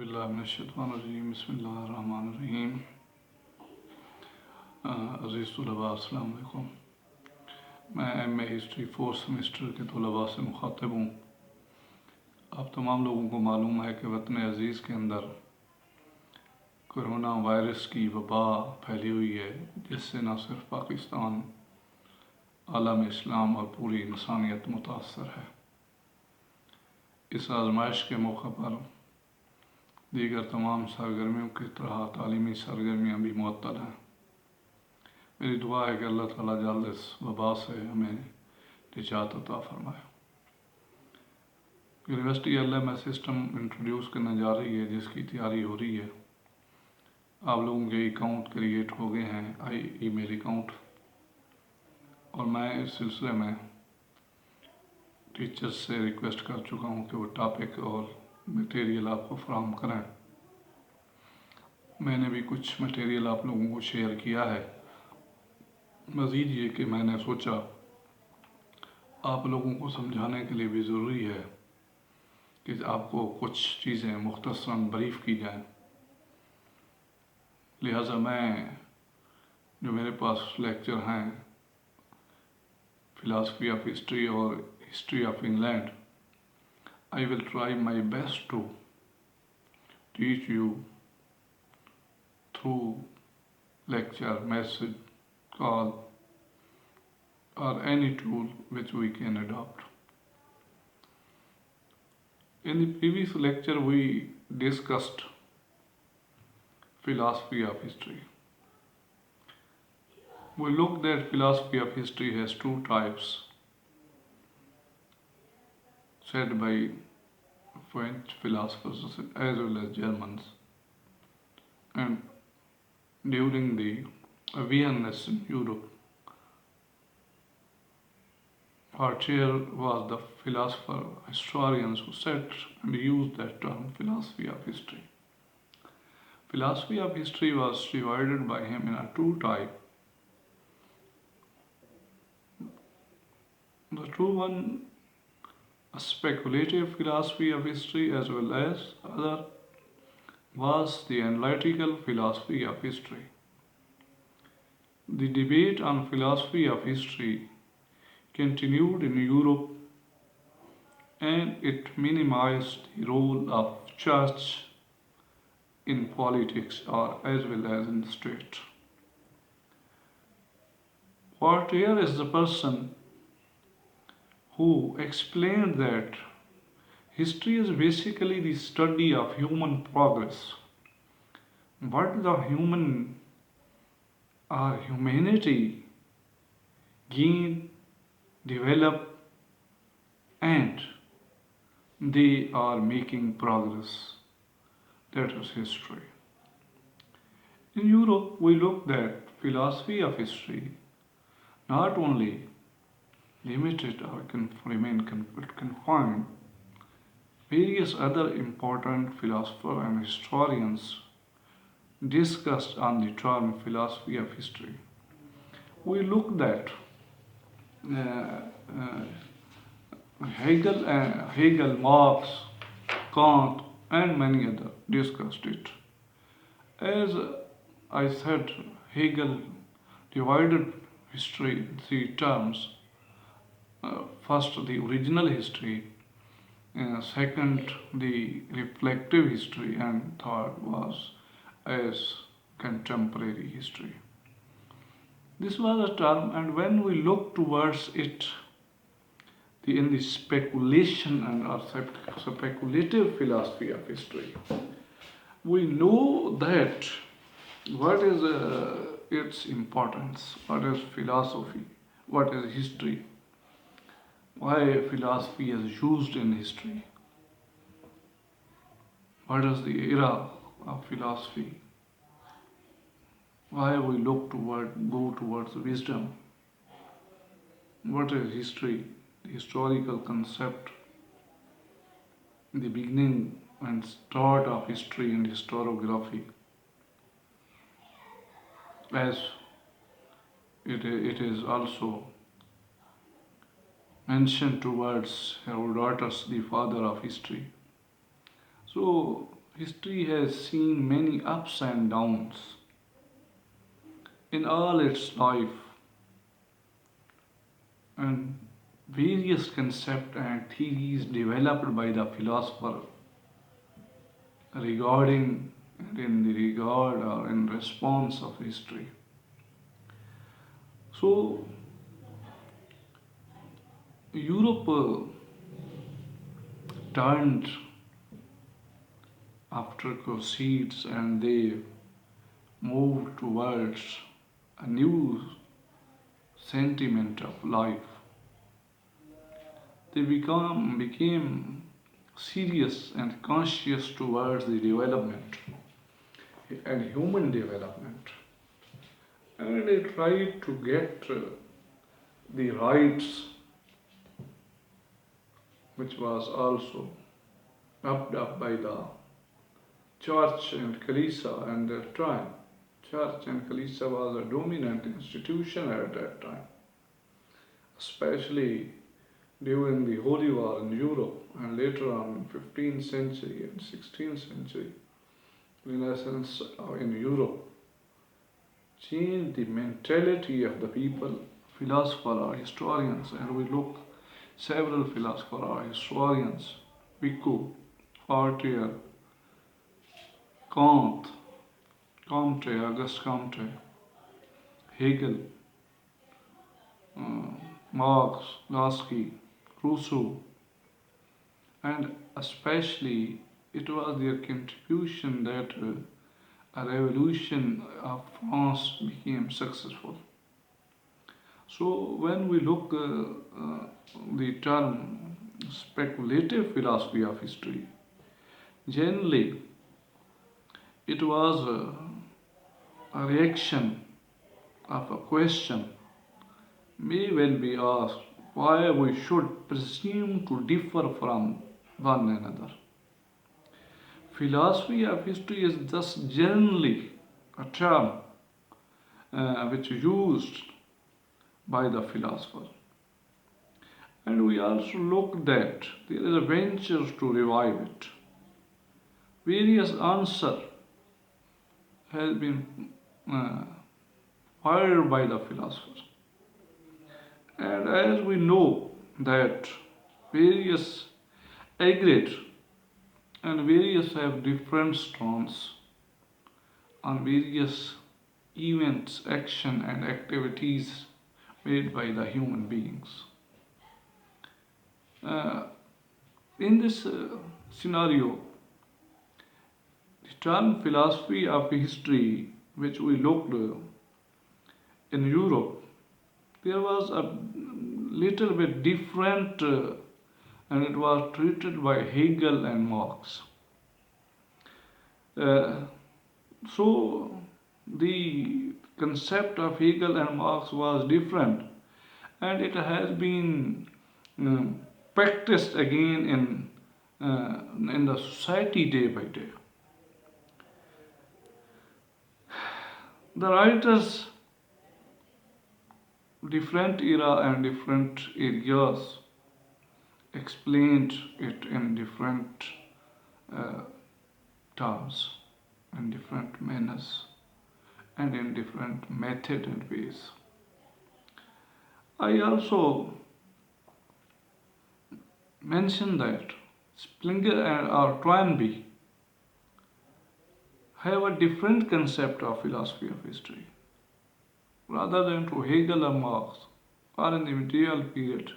बिस्मिल्लाहिर्रहमानिर्रहीम बिस्मिल्लाहिर्रहमानिर्रहीम। अज़ीज़ तलबा अस्सलाम वालेकुम। मैं एम.ए. हिस्ट्री 4th सेमेस्टर के तलबा से मुखातिब हूँ। आप तमाम लोगों को मालूम है कि वतन अज़ीज़ के अंदर कोरोना वायरस की वबा फैली हुई है, जिससे न सिर्फ पाकिस्तान, आलम इस्लाम और पूरी इंसानियत मुतासर है। इस आजमाइश के मौका पर दीगर तमाम सरगर्मियों की तरह तालीमी सरगर्मियाँ भी मुअत्तल हैं। मेरी दुआ है कि अल्लाह ताला जल्द इस वबा से हमें निजात अता फरमाए। यूनिवर्सिटी LMS सिस्टम इंट्रोड्यूस करने जा रही है, जिसकी तैयारी हो रही है। आप लोगों के अकाउंट क्रिएट हो गए हैं, ईमेल अकाउंट, और मैं इस सिलसिले में टीचर्स से रिक्वेस्ट कर चुका हूँ कि वो टॉपिक और मटेरियल आपको फराहम करें। मैंने भी कुछ मटेरियल आप लोगों को शेयर किया है। मज़ीद ये कि मैंने सोचा आप लोगों को समझाने के लिए भी ज़रूरी है कि आपको कुछ चीज़ें मुख्तसरन ब्रीफ की जाएं। लिहाजा मैं जो मेरे पास लेक्चर हैं फिलासफी ऑफ हिस्ट्री और history of England, I will try my best to teach you through lecture, message, call, or any tool which we can adopt. In the previous lecture, we discussed philosophy of history. We looked at philosophy of history has two types, said by French philosophers as well as Germans. And during the awareness in Europe, Voltaire was the philosopher, historians who said and used that term philosophy of history. Philosophy of history was divided by him in a two type. The true one, a speculative philosophy of history, as well as other was the analytical philosophy of history. The debate on philosophy of history continued in Europe, and it minimized the role of church in politics or as well as in the state. Voltaire is the person who explained that history is basically the study of human progress. What the human or humanity gain, develop, and they are making progress. That is history. In Europe, we looked at philosophy of history, not only limited or confined. Various other important philosophers and historians discussed on the term philosophy of history. We looked at Hegel, Marx, Kant, and many others discussed it. As I said, Hegel divided history in three terms. First, the original history, second, the reflective history, and third was as contemporary history. This was a term, and when we look towards it, in the speculation and or speculative philosophy of history, we know that what is its importance, what is philosophy, what is history, why philosophy is used in history, what is the era of philosophy, why we go towards wisdom, what is history, the historical concept, the beginning and start of history and historiography, as it is also mentioned towards Herodotus, the father of history. So history has seen many ups and downs in all its life, and various concepts and theories developed by the philosopher regarding and in the regard or in response of history. So Europe turned after Crusades and they moved towards a new sentiment of life. They became serious and conscious towards the development and human development. And they tried to get the rights which was also upped up by the church and Kalisa at that time. Church and Kalisa was a dominant institution at that time, especially during the Holy War in Europe and later on in 15th century and 16th century. Renaissance in Europe changed the mentality of the people, philosophers or historians, and we look several philosophers or historians, Vico, Voltaire, Kant, Comte, Auguste Comte, Hegel, Marx, Lasky, Rousseau, and especially it was their contribution that a revolution of France became successful. So when we look the term speculative philosophy of history, generally it was a reaction of a question may well be asked why we should presume to differ from one another. Philosophy of history is thus generally a term which is used by the philosopher. And we also look that there is a venture to revive it. Various answers have been fired by the philosophers. And as we know that various agree and various have different stance on various events, action and activities made by the human beings. Uh, in this scenario, the term philosophy of history, which we looked in Europe, there was a little bit different and it was treated by Hegel and Marx. So the concept of Hegel and Marx was different and it has been uh, practiced again in the society day by day. The writers, different era and different areas, explained it in different uh, terms, in different manners, and in different method and ways. I also mentioned that Springer and or Toynbee have a different concept of philosophy of history. Rather than to Hegel or Marx, or in the medieval period,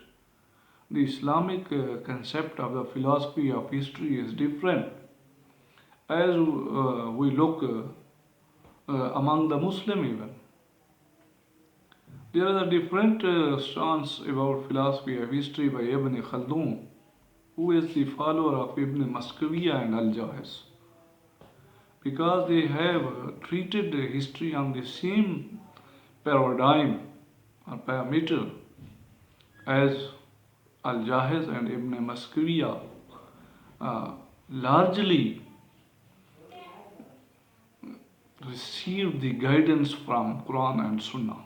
the Islamic concept of the philosophy of history is different. As we look among the Muslim even, there is a different stance about philosophy of history by Ibn Khaldun, who is the follower of Ibn Mascawiya and Al-Jahiz, because they have treated history on the same paradigm or parameter as Al-Jahiz and Ibn Mascawiya largely received the guidance from Quran and Sunnah,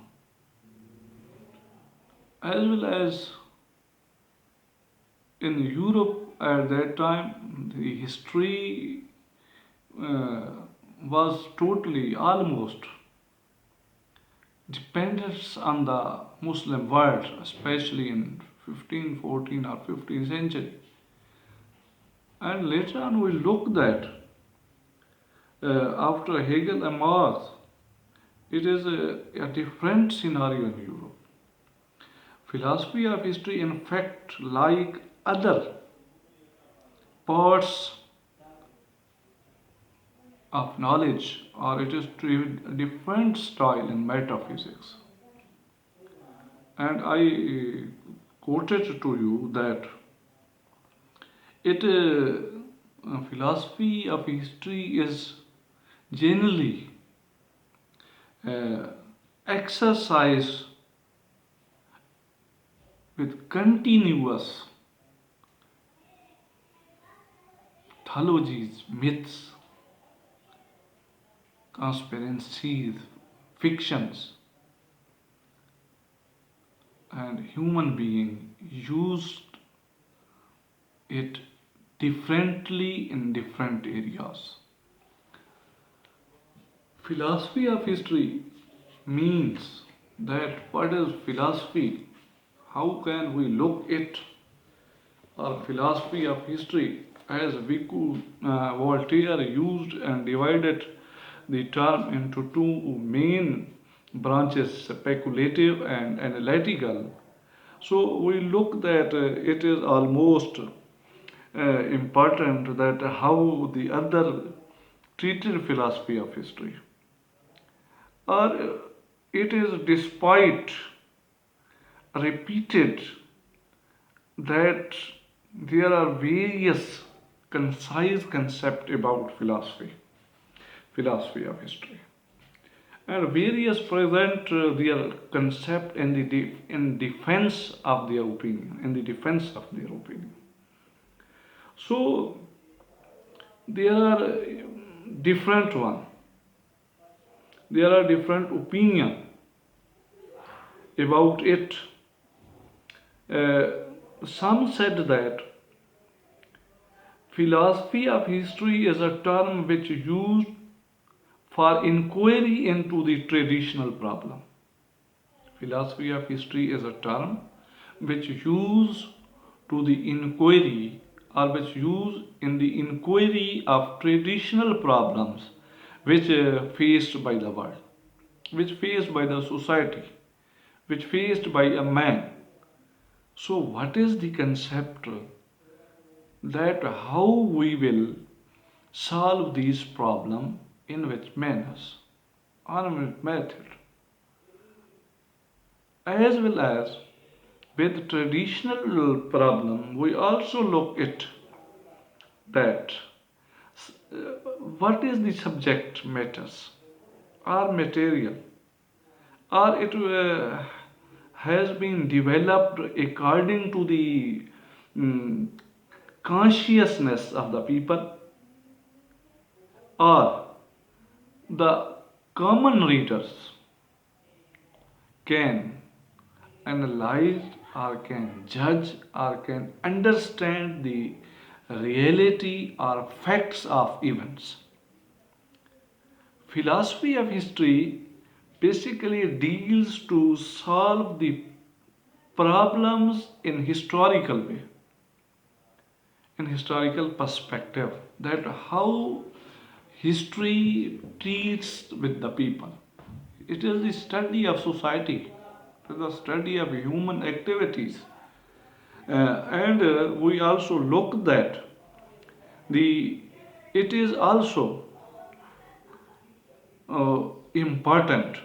as well as in Europe at that time the history uh, was totally almost dependence on the Muslim world, especially in 15, 14 or 15th century. And later on we look that after Hegel and Marx, it is a different scenario in Europe. Philosophy of history, in fact, like other parts of knowledge, or it is a different style in metaphysics. And I quoted to you that it philosophy of history is generally uh, exercise with continuous mythologies, myths, conspiracies, fictions, and human being used it differently in different areas. Philosophy of history means that what is philosophy? How can we look it or philosophy of history as Viku Voltaire used and divided the term into two main branches, speculative and analytical. So we look that it is almost important that how the other treated philosophy of history, or it is despite repeated that there are various concise concepts about philosophy of history, and various present their concept in in defense of their opinion, in the defense of their opinion. So there are different one, there are different opinion about it. Some said that philosophy of history is a term which is used for inquiry into the traditional problem. Philosophy of history is a term which used to the inquiry, or which used in the inquiry of traditional problems which faced by the world, which faced by the society, which faced by a man. So what is the concept that how we will solve these problems, in which manners, or with method, as well as with traditional problem we also look at that what is the subject matters or material, or it has been developed according to the mm, consciousness of the people, or the common readers can analyze or can judge or can understand the reality or facts of events. Philosophy of history basically deals to solve the problems in historical way, in historical perspective, that how history treats with the people. It is the study of society, it is the study of human activities. And we also look that the it is also important.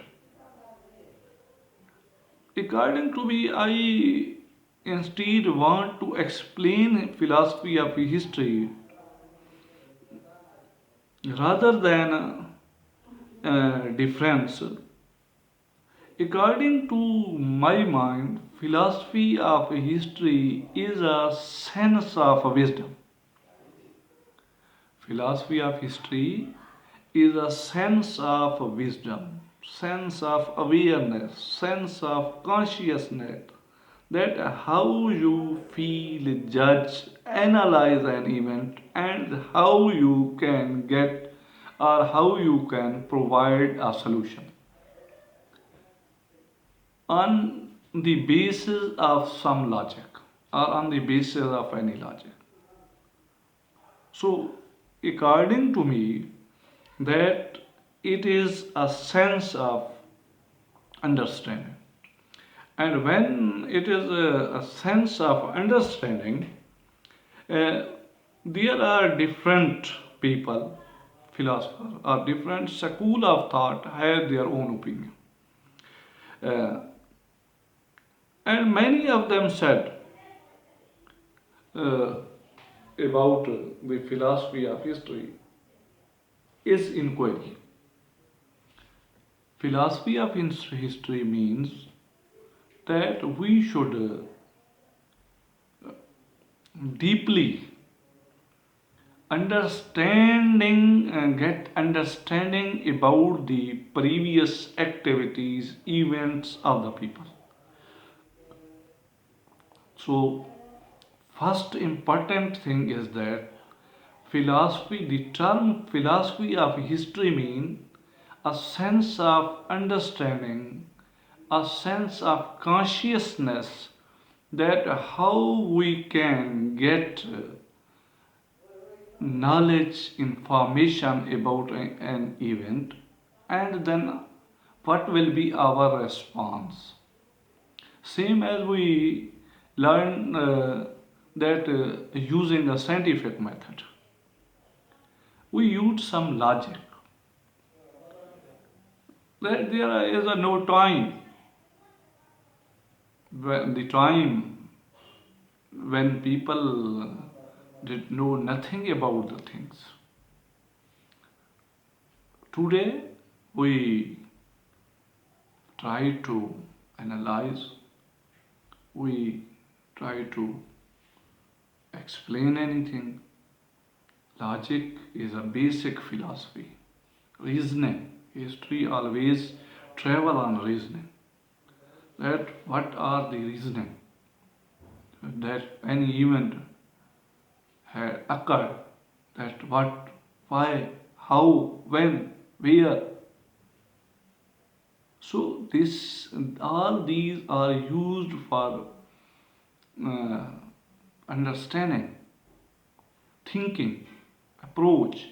According to me, I instead want to explain philosophy of history rather than difference. According to my mind, philosophy of history is a sense of wisdom. Philosophy of history is a sense of wisdom, sense of awareness, sense of consciousness, that how you feel, judge, analyze an event, and how you can get or how you can provide a solution on the basis of some logic or on the basis of any logic. So, according to me, that it is a sense of understanding. And when it is a sense of understanding, uh, there are different people, philosophers, or different school of thought have their own opinion. Uh, and many of them said uh, about the philosophy of history is inquiry. Philosophy of history means that we should deeply understanding and get understanding about the previous activities, events of the people. So, first important thing is that philosophy, the term philosophy of history means a sense of understanding, a sense of consciousness that how we can get knowledge, information about an event, and then what will be our response. Same as we learn that using a scientific method, we use some logic. There is a no time when the time when people did know nothing about the things. Today we try to analyze, we try to explain anything. Logic is a basic philosophy. Reasoning, history always travel on reasoning. That what are the reasoning that any event had occurred, that what, why, how, when, where. So this all these are used for uh, understanding, thinking, approach,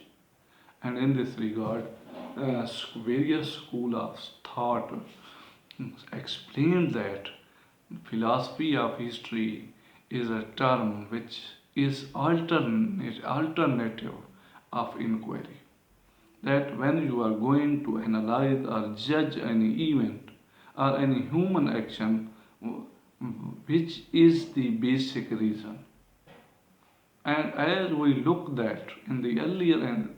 and in this regard, various school of thought explain that philosophy of history is a term which is alternative of inquiry. That when you are going to analyze or judge any event or any human action, which is the basic reason. And as we look that in the earlier and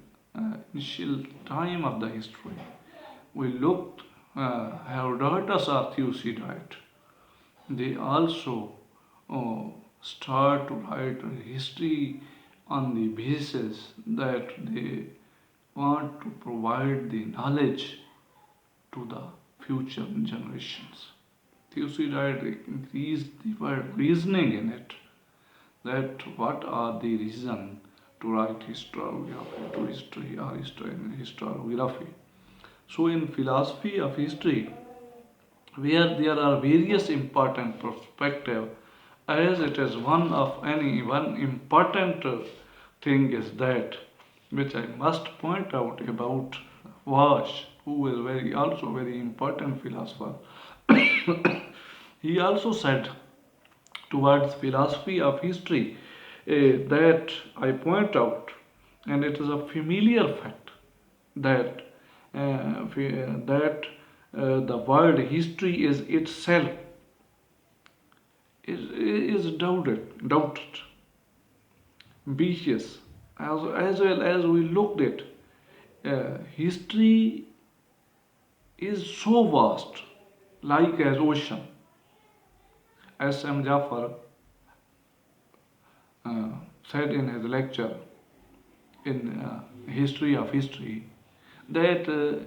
initial time of the history, we looked Herodotus or Thucydide. They also uh, start to write history on the basis that they want to provide the knowledge to the future generations. Thucydide increased the word reasoning in it, that what are the reason to write historiography to history or historiography. So in philosophy of history, where there are various important perspective, as it is one important thing is that which I must point out about Vash, who is very important philosopher. He also said towards philosophy of history that I point out, and it is a familiar fact that the word history is itself is doubted, ambitious, as well as we looked at. History is so vast, like as ocean. S.M. Jafar uh, said in his lecture in History of History that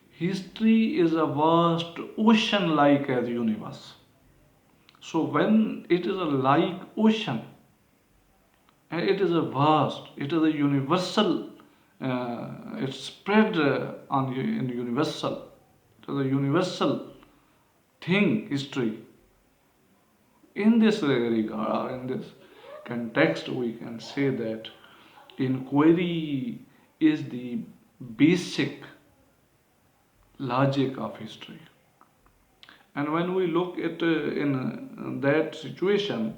history is a vast ocean like as universe. So when it is a like ocean, it is a vast, it is a universal it's spread in universal, to the universal thing, history. In this regard, in this context, we can say that inquiry is the basic logic of history. And when we look at in that situation,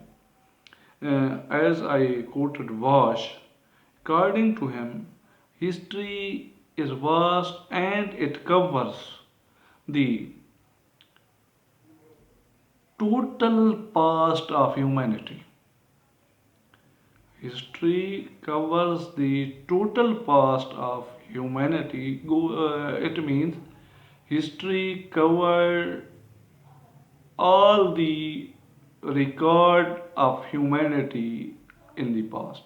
as I quoted Vash, according to him, history is vast and it covers the total past of humanity. History covers the total past of humanity. It means history covered all the record of humanity in the past.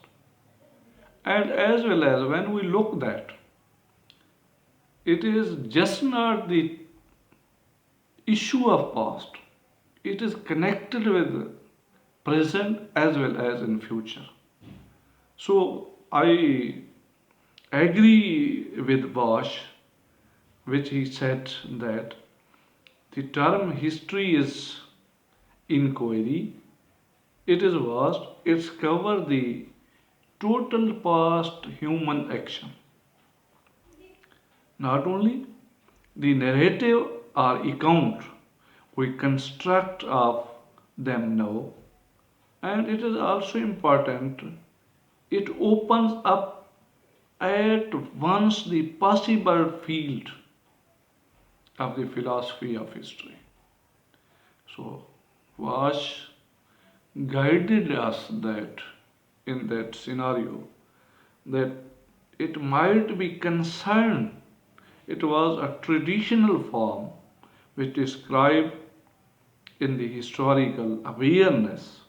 And as well as when we look that, it is just not the issue of past. It is connected with present as well as in future. So I agree with Bosch, which he said that the term history is inquiry. It is vast. It's cover the total past human action. Not only the narrative or account we construct of them now, and it is also important, it opens up at once the possible field of the philosophy of history. So Vash guided us that in that scenario that it might be concerned, it was a traditional form which described in the historical awareness,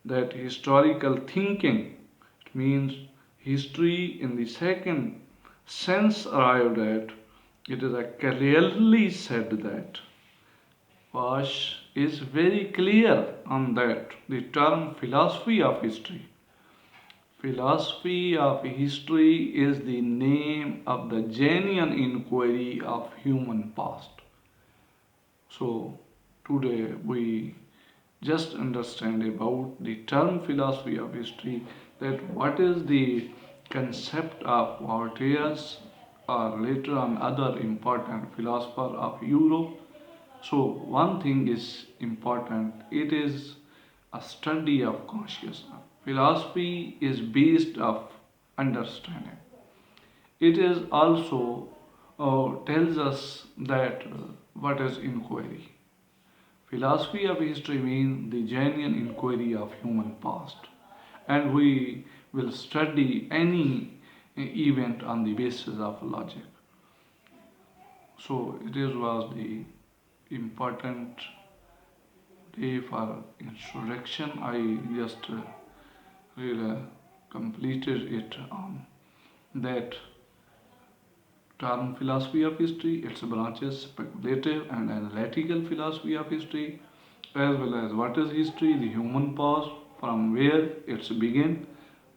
that historical thinking, it means history in the second sense arrived at, it is clearly said that Vash is very clear on that. The term philosophy of history. Philosophy of history is the name of the genuine inquiry of human past. So today we just understand about the term philosophy of history, that what is the concept of Voltaire or later on other important philosopher of Europe. So one thing is important, it is a study of consciousness. Philosophy is based of understanding. It is also tells us that what is inquiry. Philosophy of history means the genuine inquiry of human past, and we will study any event on the basis of logic. So it is was the important day for introduction. I just really completed it on that term philosophy of history, its branches, speculative and analytical philosophy of history, as well as what is history, the human past, from where it's begin.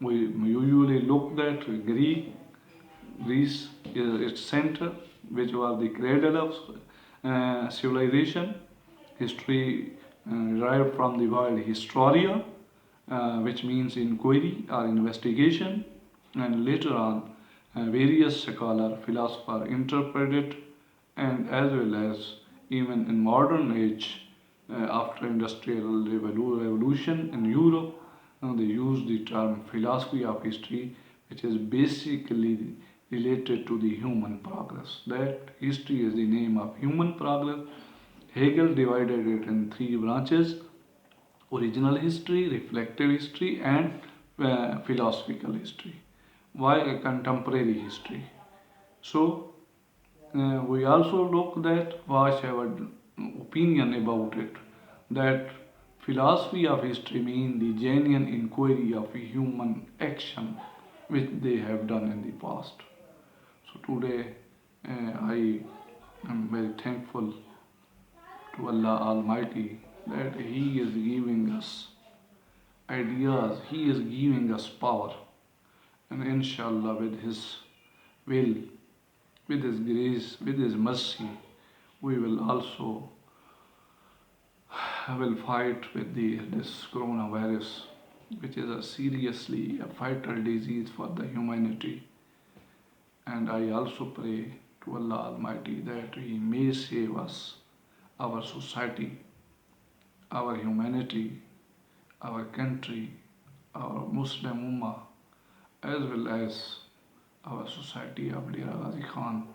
We usually look at Greece is its center, which was the cradle of civilization. History derived from the word historia, which means inquiry or investigation, and later on various scholar, philosopher interpreted, and as well as even in modern age, after industrial revolution in Europe, they use the term philosophy of history, which is basically related to the human progress. That history is the name of human progress. Hegel divided it in three branches: original history, reflective history, and philosophical history. Why a contemporary history? So we also look that Vash have an opinion about it, that philosophy of history means the genuine inquiry of human action which they have done in the past. So today I am very thankful to Allah Almighty that He is giving us ideas, He is giving us power, and inshallah with His will, with His grace, with His mercy, we will also will fight with this coronavirus, which is a seriously a fatal disease for the humanity. And I also pray to Allah Almighty that He may save us, our society, our humanity, our country, our Muslim Ummah, as well as our society of Dera Ghazi Khan,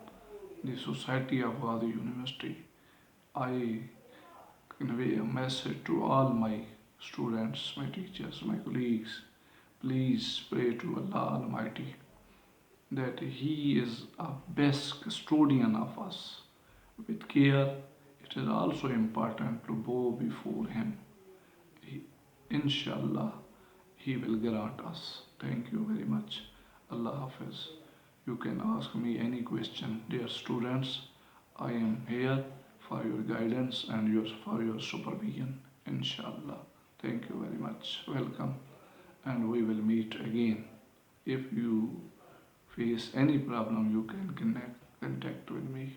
the society of Ghazi University. I convey a message to all my students, my teachers, my colleagues. Please pray to Allah Almighty that He is a best custodian of us. With care, it is also important to bow before Him. Inshallah, He will grant us. Thank you very much. Allah Hafiz. You can ask me any question, dear students. I am here for your guidance and for your supervision. Inshallah. Thank you very much. Welcome. And we will meet again. If you face any problem, you can contact with me.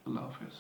Allah Hafiz.